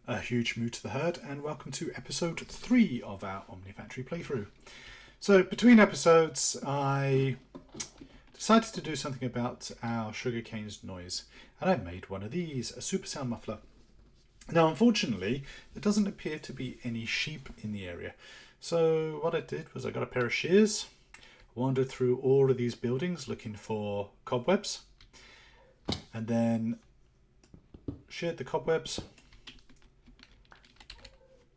A huge moo to the herd, and welcome to episode 3 of our Omnifactory playthrough. So between episodes I decided to do something about our sugarcane's noise, and I made one of these, a super sound muffler. Now unfortunately there doesn't appear to be any sheep in the area, so what I did was I got a pair of shears, wandered through all of these buildings looking for cobwebs, and then sheared the cobwebs,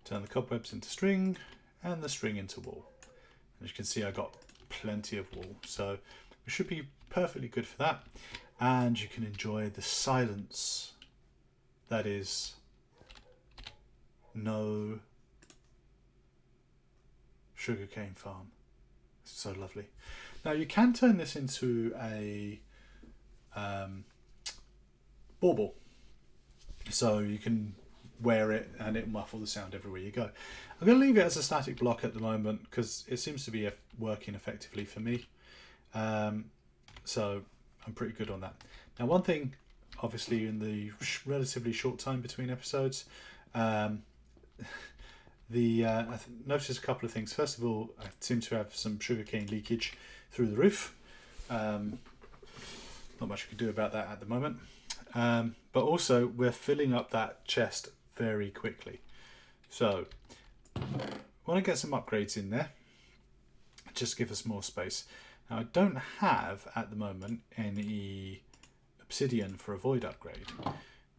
turn the cobwebs into string and the string into wool. As you can see, I got plenty of wool, so it should be perfectly good for that. And you can enjoy the silence that is no sugarcane farm. It's so lovely. Now you can turn this into a bauble, so you can wear it and it muffle the sound everywhere you go. I'm going to leave it as a static block at the moment because it seems to be working effectively for me. So I'm pretty good on that. Now one thing, obviously in the relatively short time between episodes, I noticed a couple of things. First of all, I seem to have some sugarcane leakage through the roof. Not much I can do about that at the moment. But also we're filling up that chest very quickly, so I want to get some upgrades in there, just give us more space. Now I don't have at the moment any obsidian for a void upgrade,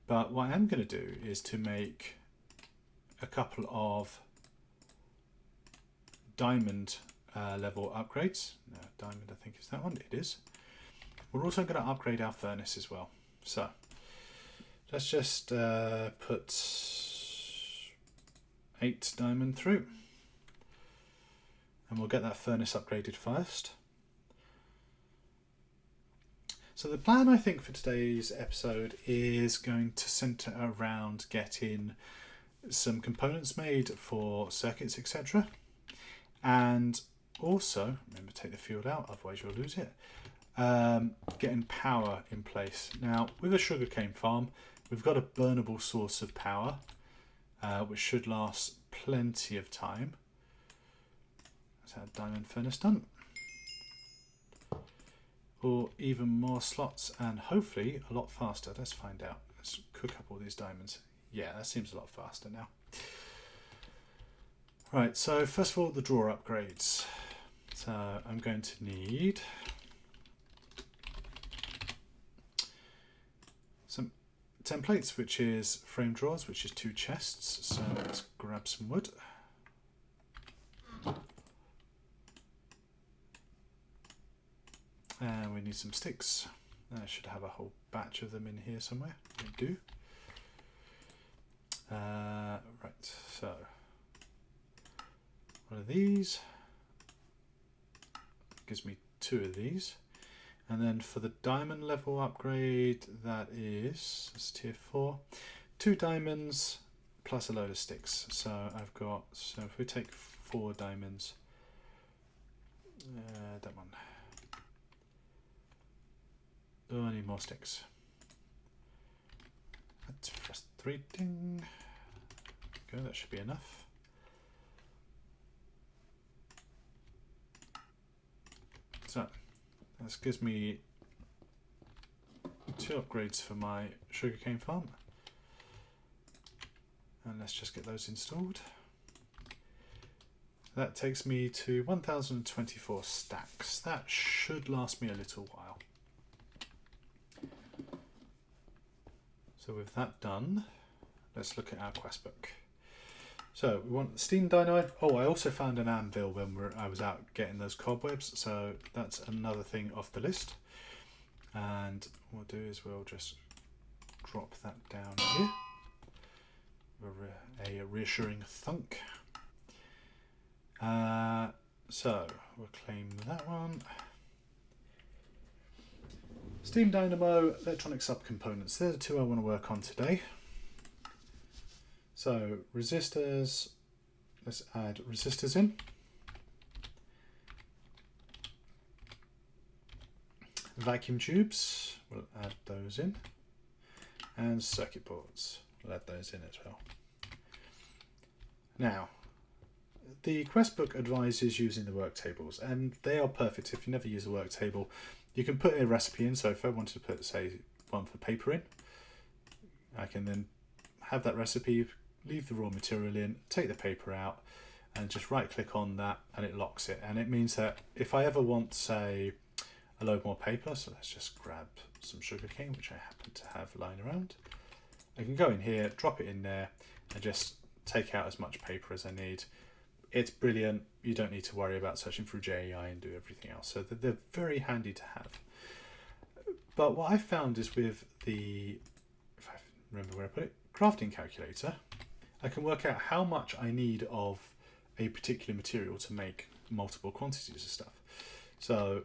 but what I am going to do is to make a couple of diamond level upgrades. No, diamond I think is that one, it is. We're also going to upgrade our furnace as well, so let's just put 8 diamond through, and we'll get that furnace upgraded first. So the plan I think for today's episode is going to centre around getting some components made for circuits, etc. And also, remember to take the field out, otherwise you'll lose it. Getting power in place. Now with a sugarcane farm, we've got a burnable source of power, which should last plenty of time. Let's have diamond furnace done. Or even more slots, and hopefully a lot faster. Let's find out. Let's cook up all these diamonds. Yeah, that seems a lot faster now. Right, so first of all, the drawer upgrades. So I'm going to need some templates, which is frame drawers, which is 2 chests. So let's grab some wood. And we need some sticks. I should have a whole batch of them in here somewhere. We do. Right, so one of these gives me 2 of these. And then for the diamond level upgrade, that is tier 4, 2 diamonds plus a load of sticks. So I've got, so if we take 4 diamonds, that one. Oh, I need more sticks. That's frustrating. Okay, that should be enough. So this gives me 2 upgrades for my sugarcane farm. And let's just get those installed. That takes me to 1024 stacks. That should last me a little while. So with that done, let's look at our quest book. So we want the steam dynamo. Oh, I also found an anvil when I was out getting those cobwebs, so that's another thing off the list. And what we'll do is we'll just drop that down here. A reassuring thunk. So we'll claim that one. Steam dynamo, electronic subcomponents. They're the 2 I want to work on today. So resistors, let's add resistors in. Vacuum tubes, we'll add those in. And circuit boards, we'll add those in as well. Now, the quest book advises using the work tables, and they are perfect if you never use a work table. You can put a recipe in, so if I wanted to put, say, one for paper in, I can then have that recipe, leave the raw material in, take the paper out, and just right click on that and it locks it. And it means that if I ever want, say, a load more paper, so let's just grab some sugarcane, which I happen to have lying around, I can go in here, drop it in there, and just take out as much paper as I need. It's brilliant. You don't need to worry about searching through JEI and do everything else. So they're very handy to have. But what I found is with the, if I remember where I put it, crafting calculator, I can work out how much I need of a particular material to make multiple quantities of stuff. So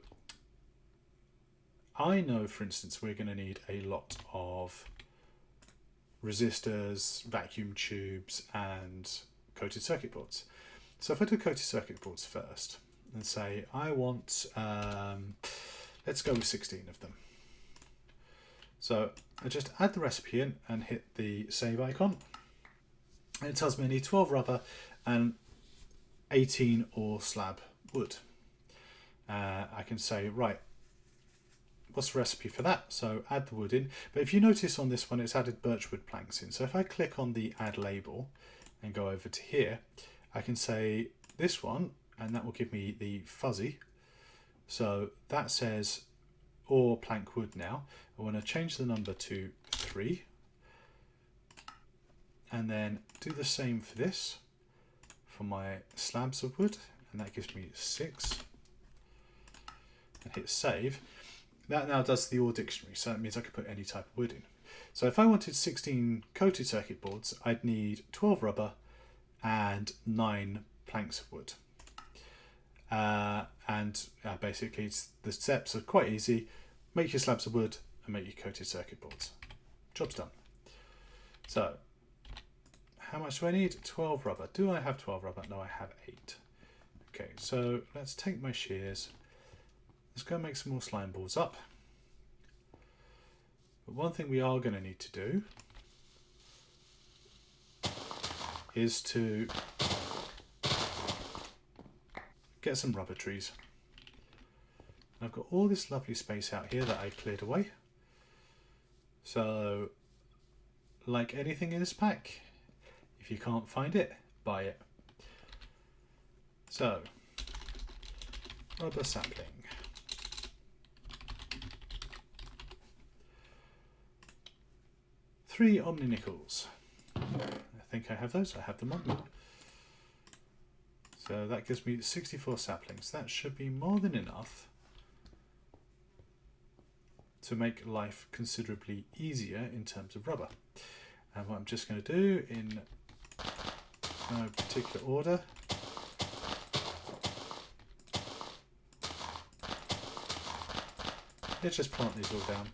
I know, for instance, we're going to need a lot of resistors, vacuum tubes, and coated circuit boards. So if I do coated circuit boards first and say I want, let's go with 16 of them. So I just add the recipe in and hit the save icon. And it tells me I need 12 rubber and 18 ore slab wood. I can say, right, what's the recipe for that? So add the wood in. But if you notice on this one, it's added birchwood planks in. So if I click on the add label and go over to here, I can say this one, and that will give me the fuzzy. So that says ore plank wood now. I want to change the number to 3. And then do the same for this, for my slabs of wood. And that gives me 6. And hit save. That now does the ore dictionary, so that means I can put any type of wood in. So if I wanted 16 coated circuit boards, I'd need 12 rubber and 9 planks of wood. Basically the steps are quite easy. Make your slabs of wood and make your coated circuit boards. Job's done. So how much do I need? 12 rubber. Do I have 12 rubber? No, I have 8. Okay, so let's take my shears. Let's go make some more slime balls up. But one thing we are going to need to do is to get some rubber trees. I've got all this lovely space out here that I cleared away. So, like anything in this pack, if you can't find it, buy it. So, rubber sapling. Three Omni nickels. I think I have those. I have them on me. So that gives me 64 saplings. That should be more than enough to make life considerably easier in terms of rubber. And what I'm just going to do in no particular order, let's just plant these all down.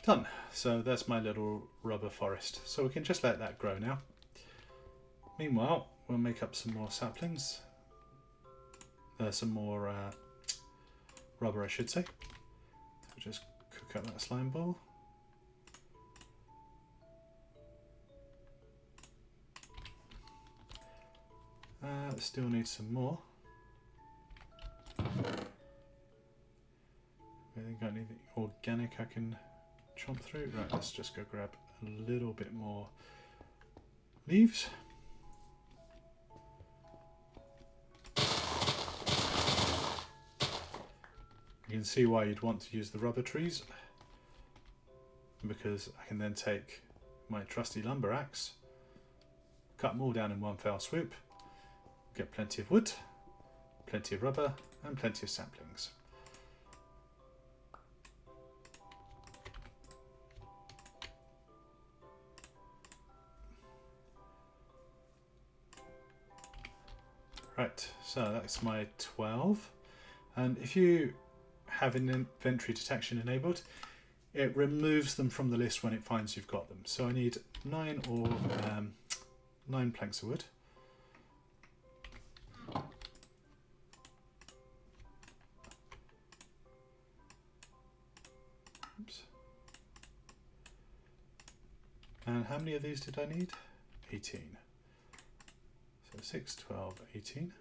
Done. So that's my little rubber forest. So we can just let that grow now. Meanwhile, we'll make up some more saplings. Some more rubber, I should say. We'll just cook up that slime ball. Still need some more. I think I need the organic I can chomp through. Right, let's just go grab a little bit more leaves. You can see why you'd want to use the rubber trees, because I can then take my trusty lumber axe, cut them all down in one fell swoop, get plenty of wood, plenty of rubber, and plenty of saplings. Right, so that's my 12. And if you have an inventory detection enabled, it removes them from the list when it finds you've got them. So I need 9 or 9 planks of wood. Oops. And how many of these did I need? 18. So 6, 12, 18.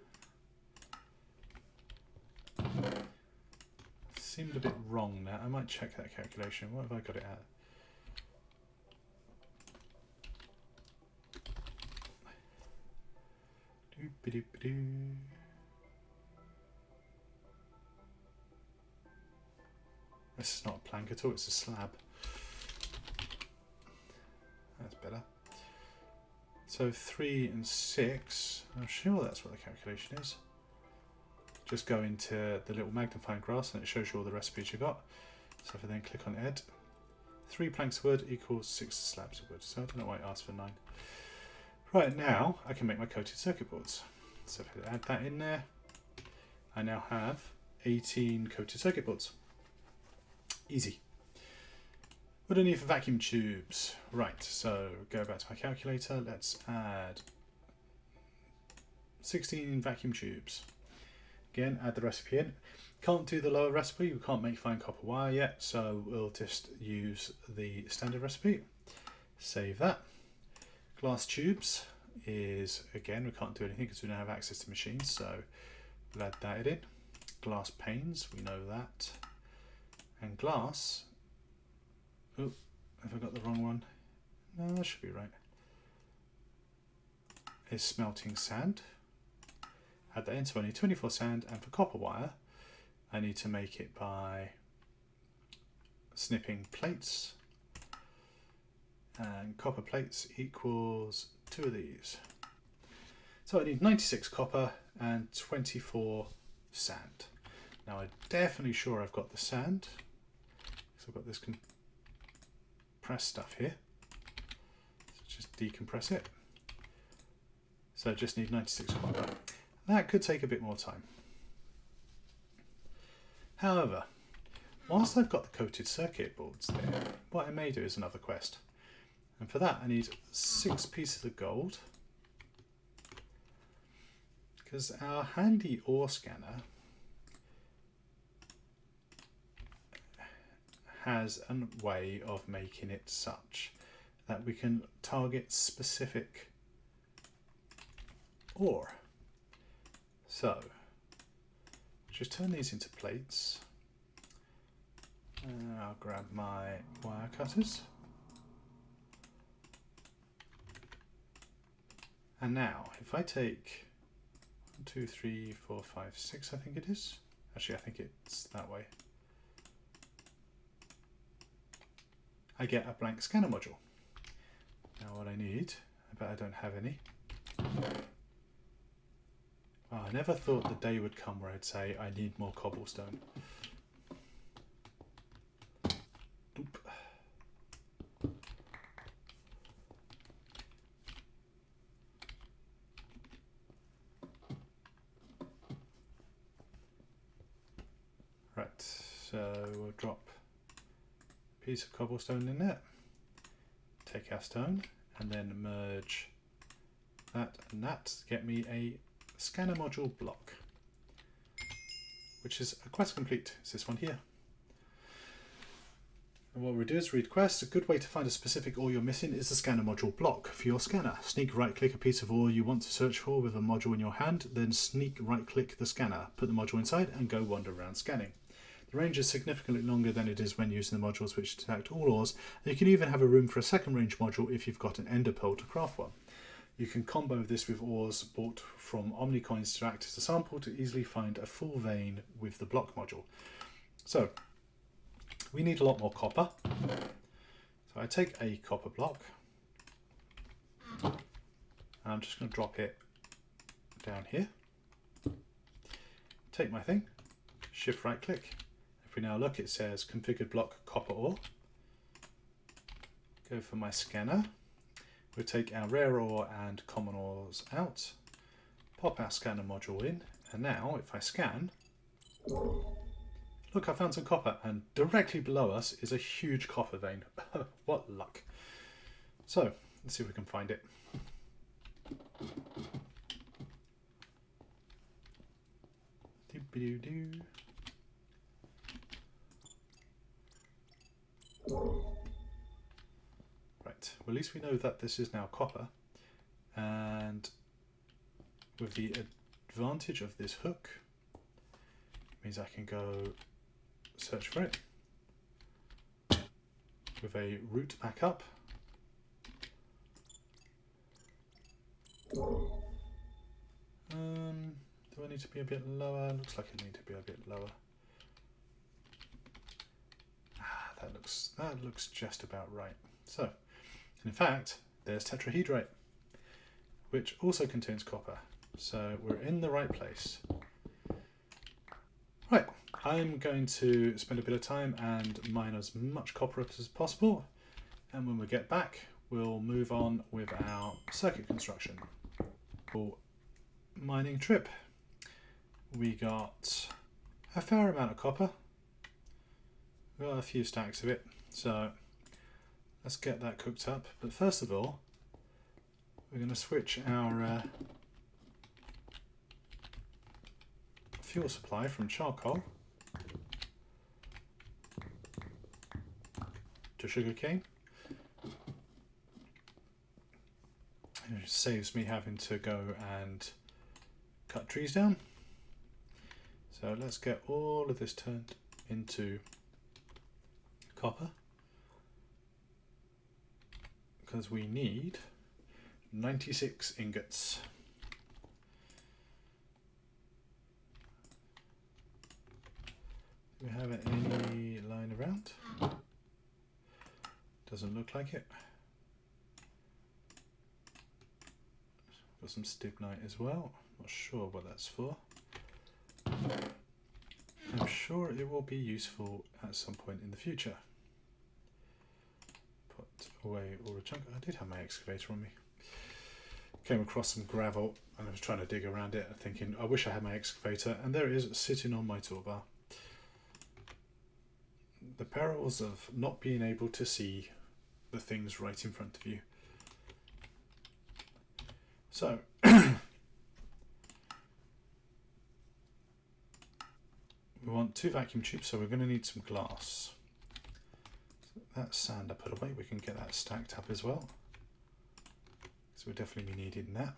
Seemed a bit wrong now. I might check that calculation. What have I got it at? This is not a plank at all, it's a slab. That's better. So 3 and 6, I'm sure that's what the calculation is. Just go into the little magnifying glass and it shows you all the recipes you got. So if I then click on Ed, 3 planks of wood equals 6 slabs of wood. So I don't know why it asked for 9. Right, now I can make my coated circuit boards. So if I add that in there, I now have 18 coated circuit boards. Easy. What do I need for vacuum tubes? Right, so go back to my calculator. Let's add 16 vacuum tubes. Again, add the recipe in. Can't do the lower recipe, we can't make fine copper wire yet, so we'll just use the standard recipe. Save that. Glass tubes is, again, we can't do anything because we don't have access to machines, so we'll add that in. Glass panes, we know that. And glass, oh, have I got the wrong one? No, that should be right. Is smelting sand. Add that in, so I need 24 sand, and for copper wire I need to make it by snipping plates, and copper plates equals 2 of these. So I need 96 copper and 24 sand. Now I'm definitely sure I've got the sand, so I've got this compressed stuff here, so just decompress it. So I just need 96 copper. That could take a bit more time. However, whilst I've got the coated circuit boards there, what I may do is another quest. And for that I need 6 pieces of gold, because our handy ore scanner has a way of making it such that we can target specific ore. So, just turn these into plates. I'll grab my wire cutters. And now, if I take 1, 2, 3, 4, 5, 6, I think it is. Actually, I think it's that way. I get a blank scanner module. Now what I need, I bet I don't have any. Oh, I never thought the day would come where I'd say I need more cobblestone. Oop. Right, so we'll drop a piece of cobblestone in there, take our stone, and then merge that and that to get me a scanner module block, which is a quest complete. It's this one here. And what we do is read quest. A good way to find a specific ore you're missing is the scanner module block for your scanner. Sneak right click a piece of ore you want to search for with a module in your hand, then sneak right click the scanner, put the module inside and go wander around scanning. The range is significantly longer than it is when using the modules which detect all ores, and you can even have a room for a second range module if you've got an ender pearl to craft one. You can combo this with ores bought from Omnicoins to act as a sample to easily find a full vein with the block module. So we need a lot more copper. So I take a copper block and I'm just going to drop it down here. Take my thing, shift right click. If we now look, it says configured block copper ore. Go for my scanner. We'll take our rare ore and common ores out, pop our scanner module in, and now if I scan, look, I found some copper, and directly below us is a huge copper vein. What luck. So, let's see if we can find it. Doo-ba-doo-doo. Right, well, at least we know that this is now copper, and with the advantage of this hook, it means I can go search for it with a route back up. Do I need to be a bit lower? Looks like I need to be a bit lower. That looks just about right. So, in fact, there's tetrahedrite, which also contains copper. So we're in the right place. Right, I'm going to spend a bit of time and mine as much copper as possible. And when we get back, we'll move on with our circuit construction. For mining trip, we got a fair amount of copper. We've got a few stacks of it, so let's get that cooked up. But first of all, we're going to switch our fuel supply from charcoal to sugarcane. It saves me having to go and cut trees down. So let's get all of this turned into copper, because we need 96 ingots. Do we have any lying around? Doesn't look like it. Got some stibnite as well. Not sure what that's for. I'm sure it will be useful at some point in the future. Put away all the junk. I did have my excavator on me. Came across some gravel and I was trying to dig around it, thinking I wish I had my excavator, and there it is sitting on my toolbar. The perils of not being able to see the things right in front of you. So we want 2 vacuum tubes, so we're going to need some glass. That sand I put away, we can get that stacked up as well. So we'll definitely be needing that.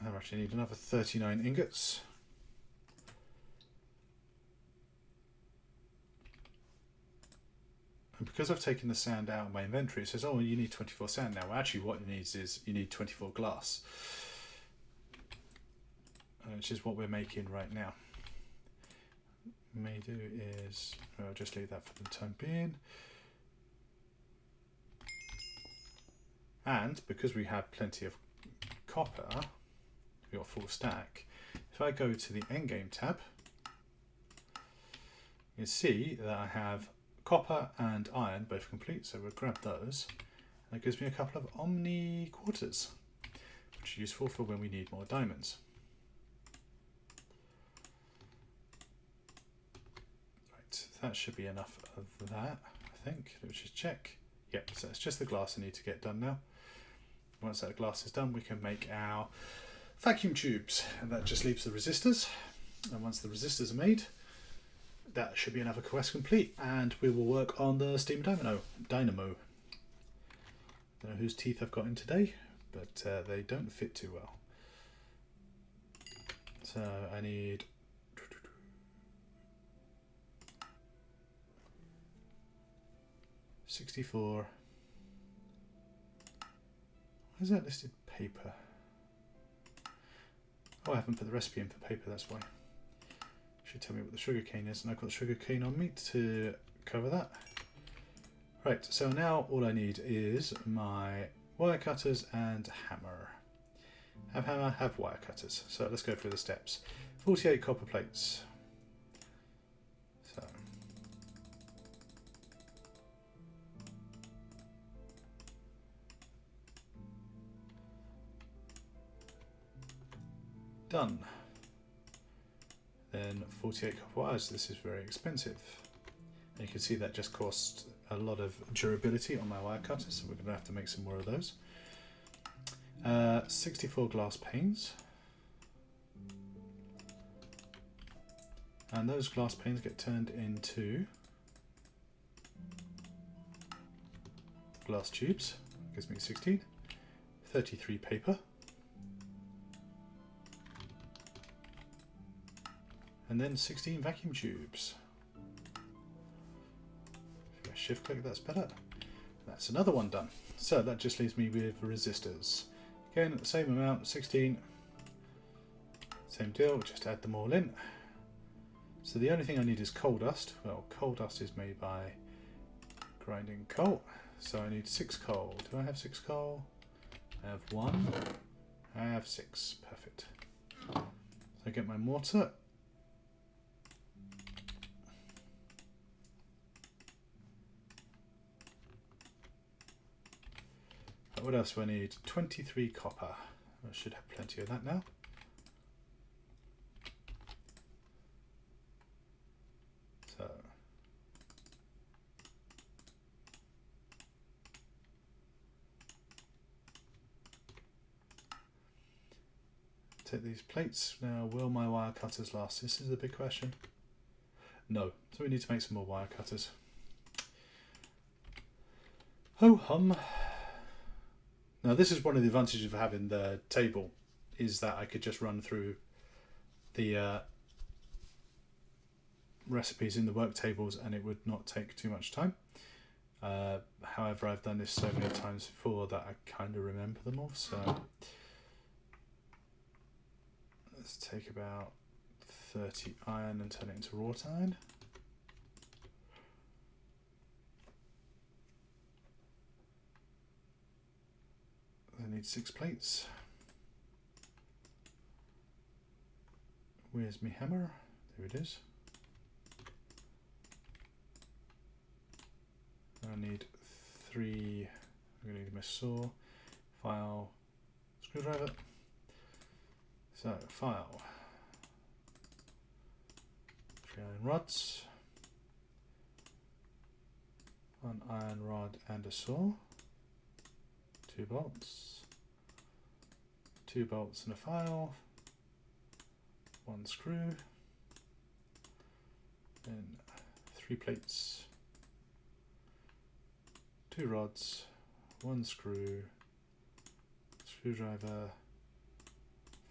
I actually need another 39 ingots. And because I've taken the sand out of my inventory, it says, oh, you need 24 sand now. Well, actually what it needs is you need 24 glass. Which is what we're making right now. May do is, I'll just leave that for the time being. And because we have plenty of copper, we've got a full stack. If I go to the endgame tab, you can see that I have copper and iron both complete, so we'll grab those. That gives me a couple of Omni quarters, which is useful for when we need more diamonds. Right, that should be enough of that, I think. Let's just check. Yep, so it's just the glass I need to get done now. Once that glass is done, we can make our vacuum tubes, and that just leaves the resistors. And once the resistors are made, that should be another quest complete, and we will work on the steam dynamo. Don't know whose teeth I've got in today, but they don't fit too well. So I need 64. Why is that listed paper? Oh, I haven't put the recipe in for paper, that's why. Should tell me what the sugarcane is, and I've got sugarcane on me to cover that. Right, so now all I need is my wire cutters and hammer. Have hammer, have wire cutters. So let's go through the steps. 48 copper plates. So Done. Then 48 copper wires. This is very expensive. And you can see that just costs a lot of durability on my wire cutters, so we're going to have to make some more of those. 64 glass panes. And those glass panes get turned into glass tubes. Gives me 16. 33 paper. And then 16 vacuum tubes. If I shift click, that's better. That's another one done. So that just leaves me with resistors. Again, the same amount, 16. Same deal, just add them all in. So the only thing I need is coal dust. Well, coal dust is made by grinding coal. So I need 6 coal. Do I have 6 coal? I have 1. I have 6. Perfect. So I get my mortar. What else do I need? 23 copper. I should have plenty of that now. So take these plates. Now, will my wire cutters last? This is a big question. No. So we need to make some more wire cutters. Ho hum. Now this is one of the advantages of having the table, is that I could just run through the recipes in the work tables and it would not take too much time. However, I've done this so many times before that I kind of remember them all, so let's take about 30 iron and turn it into wrought iron. I need 6 plates. Where's my hammer? There it is. I need 3. I'm going to need my saw, file, screwdriver. So, file. 3 iron rods. 1 iron rod and a saw. 2 bolts, 2 bolts and a file, 1 screw, then 3 plates, 2 rods, 1 screw, screwdriver,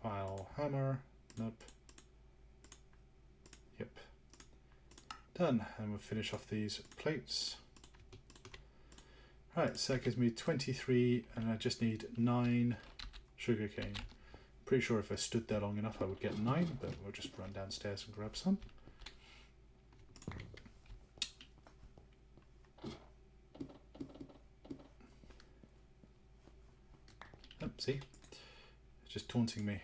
file, hammer, nope, yep, done. And we'll finish off these plates. Right, so that gives me 23 and I just need 9 sugarcane. Pretty sure if I stood there long enough I would get 9, but we'll just run downstairs and grab some. Oh, see? It's just taunting me.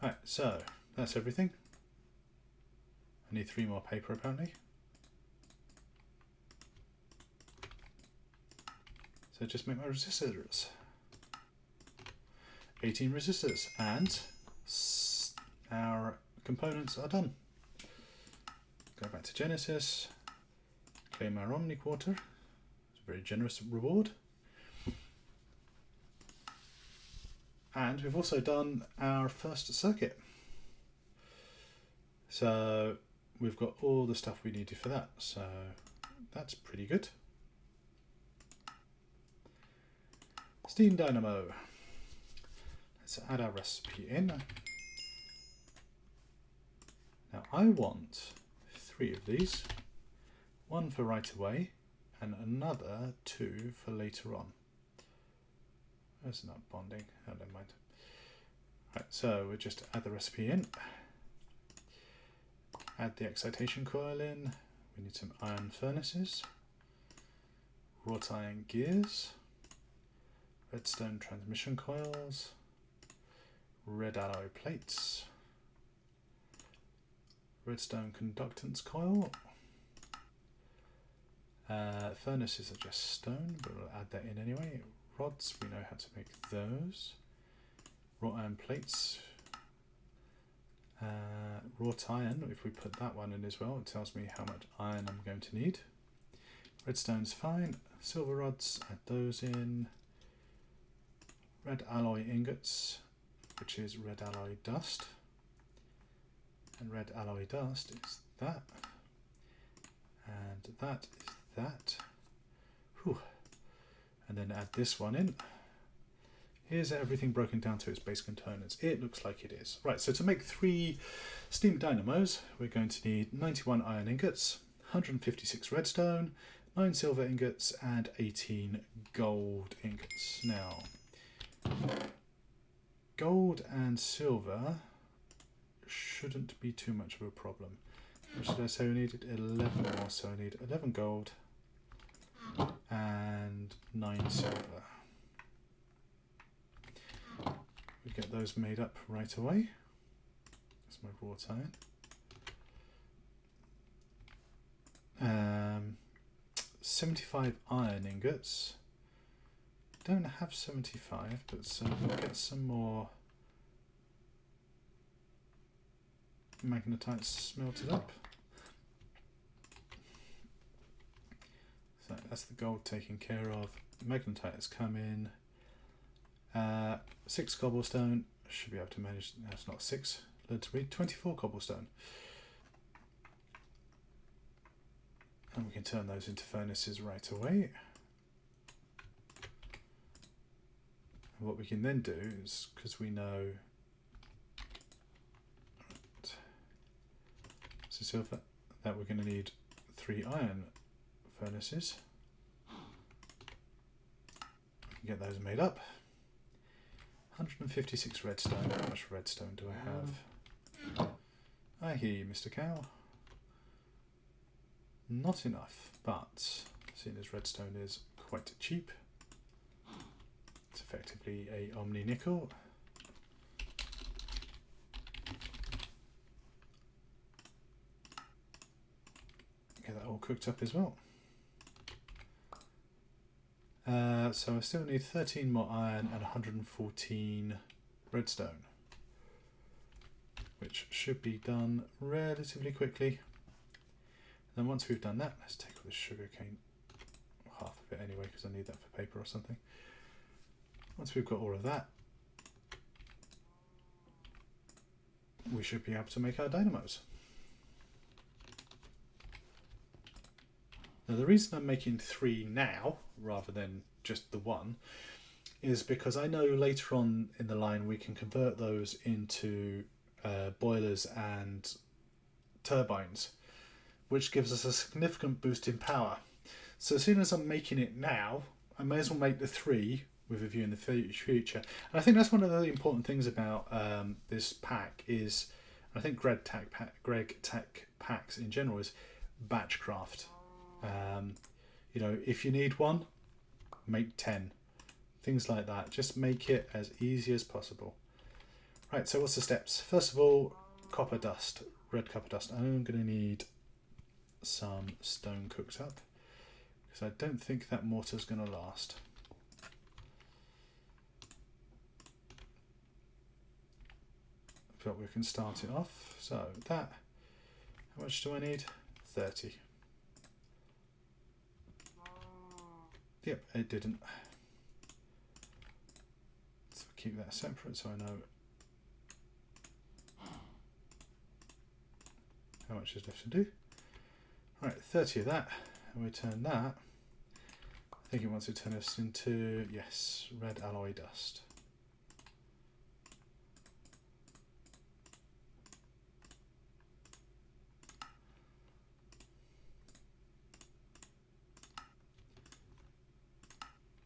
Right, so that's everything. I need 3 more paper apparently. So just make my resistors. 18 resistors, and our components are done. Go back to Genesis, claim our Omniquarter. It's a very generous reward. And we've also done our first circuit. So we've got all the stuff we needed for that. So that's pretty good. Steam Dynamo. Let's add our recipe in. Now I want 3 of these, 1 for right away and another 2 for later on. That's not bonding, oh never mind. Right, so we'll just add the recipe in, add the excitation coil in, we need some iron furnaces, wrought iron gears, redstone transmission coils, red alloy plates, redstone conductance coil, furnaces are just stone, but we'll add that in anyway, rods, we know how to make those. Wrought iron plates. Wrought iron, if we put that one in as well, it tells me how much iron I'm going to need. Redstone's fine. Silver rods, add those in. Red alloy ingots, which is red alloy dust. And red alloy dust is that. And that is that. Whew. And then add this one in. Here's everything broken down to its base components. It looks like it is. Right, so to make 3 steam dynamos, we're going to need 91 iron ingots, 156 redstone, 9 silver ingots, and 18 gold ingots. Now, gold and silver shouldn't be too much of a problem. What should I say? We needed 11 more, so I need 11 gold and 9 silver. We get those made up right away. That's my wrought iron. 75 iron ingots. Don't have 75, but we'll get some more magnetite smelted up. So that's the gold taken care of. Magnetite has come in. 6 cobblestone, should be able to manage, no, it's not 6, let's read 24 cobblestone. And we can turn those into furnaces right away. And what we can then do is, because we know, so silver, that we're going to need 3 iron furnaces. We can get those made up. 156 redstone. How much redstone do I have? I hear you, Mr. Cow. Not enough, but seeing as redstone is quite cheap, it's effectively a omni nickel. Get that all cooked up as well. So I still need 13 more iron and 114 redstone, which should be done relatively quickly. Then once we've done that, let's take all this sugar cane, half of it anyway, because I need that for paper or something. Once we've got all of that, we should be able to make our dynamos. Now the reason I'm making 3 now, rather than just the 1, is because I know later on in the line we can convert those into boilers and turbines, which gives us a significant boost in power. So as soon as I'm making it now, I may as well make the 3 with a view in the future. And I think that's one of the important things about this pack is, I think Gregtech packs in general, is batch craft. You know, if you need 1, make 10. Things like that. Just make it as easy as possible. Right, so what's the steps? First of all, copper dust, red copper dust. I'm going to need some stone cooked up, because I don't think that mortar's going to last. But we can start it off. So that, how much do I need? 30. Yep, it didn't. So keep that separate so I know how much is left to do. Right, 30 of that, and we turn that. I think it wants to turn us into, yes, red alloy dust.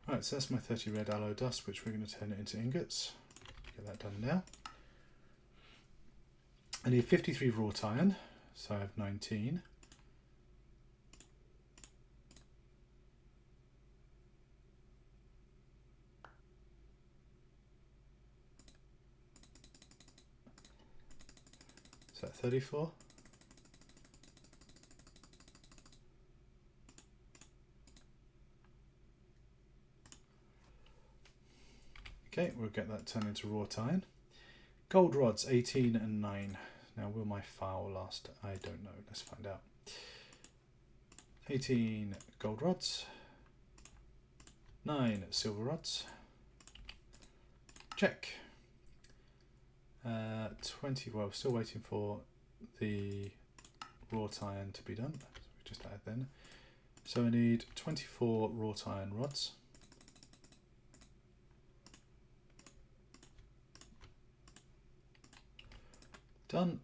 Right, so that's my 30 red alloy dust, which we're going to turn it into ingots. Get that done now. I need 53 wrought iron, so I have 19. So 34. Okay, we'll get that turned into wrought iron. Gold rods, 18 and 9. Now, will my file last? I don't know. Let's find out. 18 gold rods. 9 silver rods. Check. 20, well, still waiting for the wrought iron to be done. So we just add then. So I need 24 wrought iron rods. Done.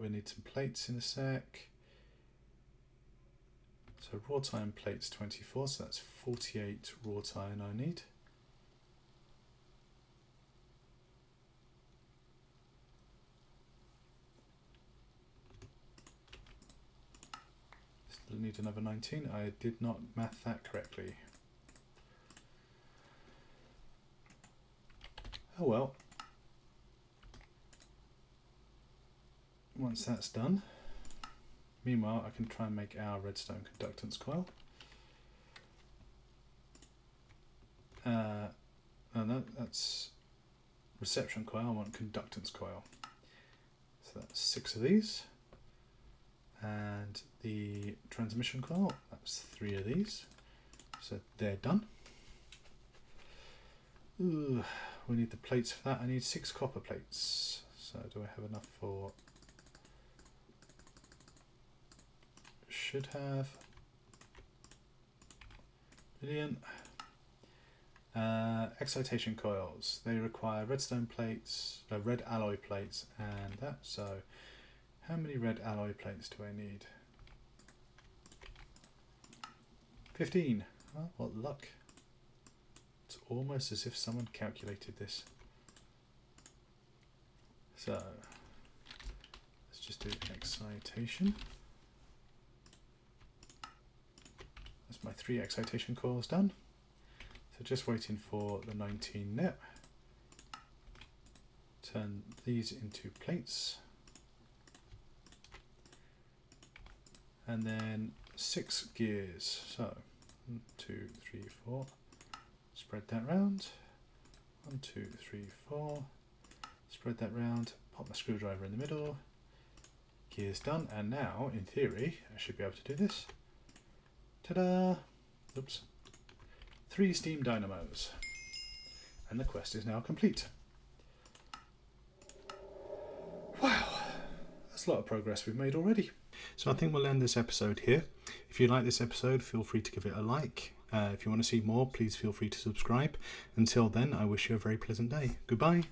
We need some plates in a sec. So wrought iron plates 24, so that's 48 wrought iron I need. Still need another 19. I did not math that correctly. Oh well. Once that's done, meanwhile I can try and make our redstone conductance coil. No, that's reception coil. I want conductance coil. So that's 6 of these. And the transmission coil, that's 3 of these. So they're done. Ooh, we need the plates for that. I need 6 copper plates. So do I have enough for... Should have. Brilliant. Excitation coils. They require redstone plates, red alloy plates, and that. So, how many red alloy plates do I need? 15. Oh, what luck. It's almost as if someone calculated this. So, let's just do excitation. That's my 3 excitation coils done. So just waiting for the 19 net. Turn these into plates. And then 6 gears. So 1, 2, 3, 4. Spread that round. 1, 2, 3, 4. Spread that round. Pop my screwdriver in the middle. Gears done. And now, in theory, I should be able to do this. Ta-da! Oops. 3 steam dynamos. And the quest is now complete. Wow! That's a lot of progress we've made already. So I think we'll end this episode here. If you like this episode, feel free to give it a like. If you want to see more, please feel free to subscribe. Until then, I wish you a very pleasant day. Goodbye.